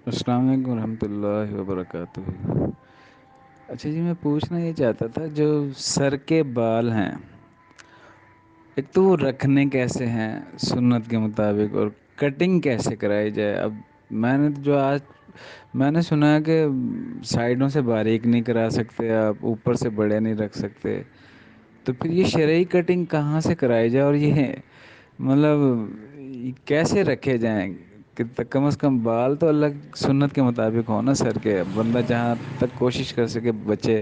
السلام علیکم ورحمۃ اللہ وبرکاتہ۔ اچھا جی، میں پوچھنا یہ چاہتا تھا، جو سر کے بال ہیں، ایک تو وہ رکھنے کیسے ہیں سنت کے مطابق، اور کٹنگ کیسے کرائی جائے؟ اب میں نے سنا ہے کہ سائڈوں سے باریک نہیں کرا سکتے آپ، اوپر سے بڑے نہیں رکھ سکتے، تو پھر یہ شرعی کٹنگ کہاں سے کرائی جائے؟ اور یہ مطلب کیسے رکھے جائیں کہ کم از کم بال تو الگ سنت کے مطابق ہو نا سر کے، بندہ جہاں تک کوشش کر سکے بچے؟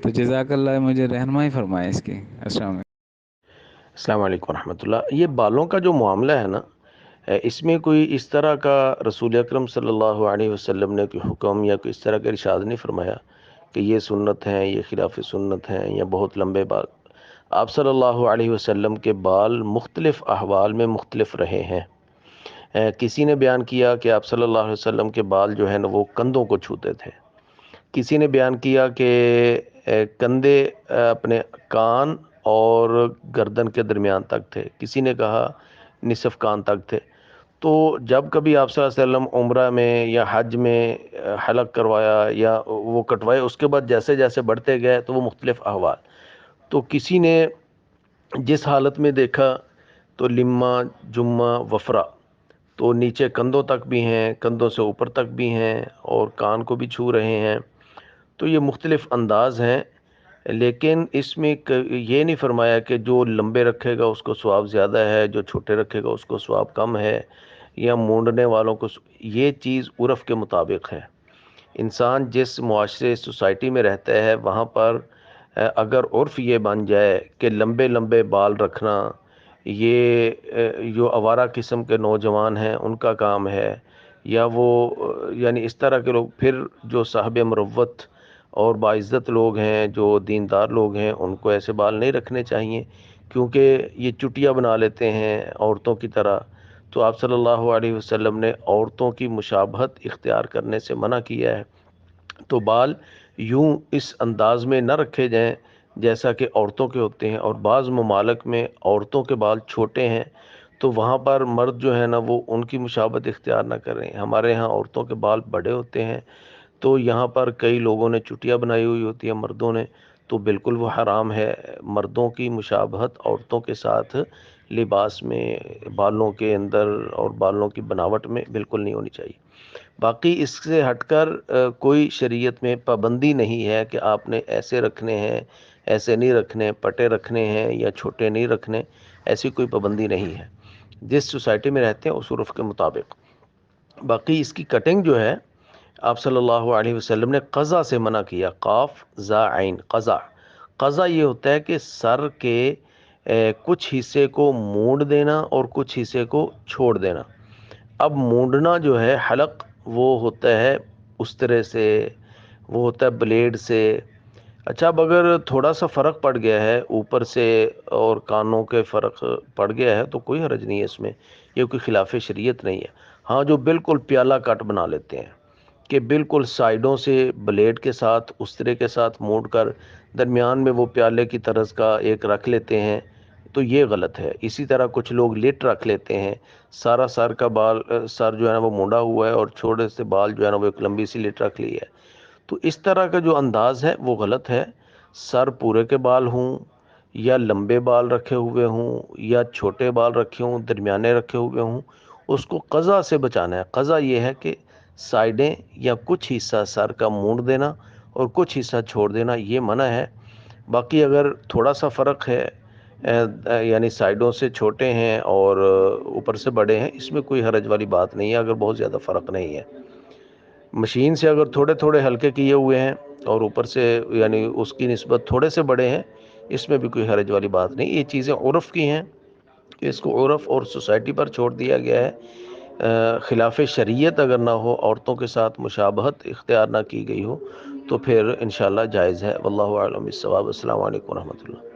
تو جزاک اللہ، مجھے رہنمائی فرمائے اس کی۔ السلام علیکم۔ السلام علیکم ورحمۃ اللہ۔ یہ بالوں کا جو معاملہ ہے نا، اس میں کوئی اس طرح کا رسول اکرم صلی اللہ علیہ وسلم نے کوئی حکم یا کوئی اس طرح کا ارشاد نہیں فرمایا کہ یہ سنت ہیں، یہ خلاف سنت ہیں یا بہت لمبے بال۔ آپ صلی اللہ علیہ وسلم کے بال مختلف احوال میں مختلف رہے ہیں۔ کسی نے بیان کیا کہ آپ صلی اللہ علیہ وسلم کے بال جو ہیں نا وہ کندھوں کو چھوتے تھے، کسی نے بیان کیا کہ کندھے اپنے کان اور گردن کے درمیان تک تھے، کسی نے کہا نصف کان تک تھے۔ تو جب کبھی آپ صلی اللہ علیہ وسلم عمرہ میں یا حج میں حلق کروایا یا وہ کٹوائے، اس کے بعد جیسے جیسے بڑھتے گئے تو وہ مختلف احوال۔ تو کسی نے جس حالت میں دیکھا تو لما جمہ وفرا، تو نیچے کندھوں تک بھی ہیں، کندھوں سے اوپر تک بھی ہیں، اور کان کو بھی چھو رہے ہیں۔ تو یہ مختلف انداز ہیں، لیکن اس میں یہ نہیں فرمایا کہ جو لمبے رکھے گا اس کو ثواب زیادہ ہے، جو چھوٹے رکھے گا اس کو ثواب کم ہے، یا مونڈنے والوں کو یہ چیز عرف کے مطابق ہے۔ انسان جس معاشرے سوسائٹی میں رہتا ہے وہاں پر اگر عرف یہ بن جائے کہ لمبے لمبے بال رکھنا یہ جو آوارہ قسم کے نوجوان ہیں ان کا کام ہے، یا وہ یعنی اس طرح کے لوگ، پھر جو صاحب مروت اور باعزت لوگ ہیں، جو دیندار لوگ ہیں، ان کو ایسے بال نہیں رکھنے چاہیے، کیونکہ یہ چٹیاں بنا لیتے ہیں عورتوں کی طرح۔ تو آپ صلی اللہ علیہ وسلم نے عورتوں کی مشابہت اختیار کرنے سے منع کیا ہے۔ تو بال یوں اس انداز میں نہ رکھے جائیں جیسا کہ عورتوں کے ہوتے ہیں، اور بعض ممالک میں عورتوں کے بال چھوٹے ہیں تو وہاں پر مرد جو ہے نا وہ ان کی مشابہت اختیار نہ کریں۔ ہمارے ہاں عورتوں کے بال بڑے ہوتے ہیں، تو یہاں پر کئی لوگوں نے چٹیاں بنائی ہوئی ہوتی ہیں مردوں نے، تو بالکل وہ حرام ہے۔ مردوں کی مشابہت عورتوں کے ساتھ لباس میں، بالوں کے اندر اور بالوں کی بناوٹ میں بالکل نہیں ہونی چاہیے۔ باقی اس سے ہٹ کر کوئی شریعت میں پابندی نہیں ہے کہ آپ نے ایسے رکھنے ہیں، ایسے نہیں رکھنے، پٹے رکھنے ہیں یا چھوٹے نہیں رکھنے، ایسی کوئی پابندی نہیں ہے۔ جس سوسائٹی میں رہتے ہیں اس عرف کے مطابق۔ باقی اس کی کٹنگ جو ہے، آپ صلی اللہ علیہ وسلم نے قضا سے منع کیا، قاف زا عین، قضا۔ قضا یہ ہوتا ہے کہ سر کے کچھ حصے کو مونڈ دینا اور کچھ حصے کو چھوڑ دینا۔ اب مونڈنا جو ہے حلق، وہ ہوتا ہے اس طرح سے، وہ ہوتا ہے بلیڈ سے۔ اچھا، اب اگر تھوڑا سا فرق پڑ گیا ہے اوپر سے اور کانوں کے فرق پڑ گیا ہے تو کوئی حرج نہیں ہے اس میں، یہ کوئی خلاف شریعت نہیں ہے۔ ہاں، جو بالکل پیالہ کٹ بنا لیتے ہیں کہ بالکل سائیڈوں سے بلیڈ کے ساتھ استرے کے ساتھ موڑ کر درمیان میں وہ پیالے کی طرز کا ایک رکھ لیتے ہیں، تو یہ غلط ہے۔ اسی طرح کچھ لوگ لٹ رکھ لیتے ہیں، سارا سر کا بال، سر جو ہے نا وہ مونڈا ہوا ہے اور چھوٹے سے بال جو ہے نا وہ ایک لمبی سی لٹ رکھ لی ہے، تو اس طرح کا جو انداز ہے وہ غلط ہے۔ سر پورے کے بال ہوں یا لمبے بال رکھے ہوئے ہوں یا چھوٹے بال رکھے ہوں، درمیانے رکھے ہوئے ہوں، اس کو قضا سے بچانا ہے۔ قضا یہ ہے کہ سائیڈیں یا کچھ حصہ سر کا مونڈ دینا اور کچھ حصہ چھوڑ دینا، یہ منع ہے۔ باقی اگر تھوڑا سا فرق ہے، یعنی سائیڈوں سے چھوٹے ہیں اور اوپر سے بڑے ہیں، اس میں کوئی حرج والی بات نہیں ہے اگر بہت زیادہ فرق نہیں ہے۔ مشین سے اگر تھوڑے تھوڑے ہلکے کیے ہوئے ہیں اور اوپر سے یعنی اس کی نسبت تھوڑے سے بڑے ہیں، اس میں بھی کوئی حرج والی بات نہیں۔ یہ چیزیں عرف کی ہیں، اس کو عرف اور سوسائٹی پر چھوڑ دیا گیا ہے۔ خلاف شریعت اگر نہ ہو، عورتوں کے ساتھ مشابہت اختیار نہ کی گئی ہو، تو پھر انشاءاللہ جائز ہے۔ واللہ اعلم بالصواب۔ السلام علیکم ورحمۃ اللہ۔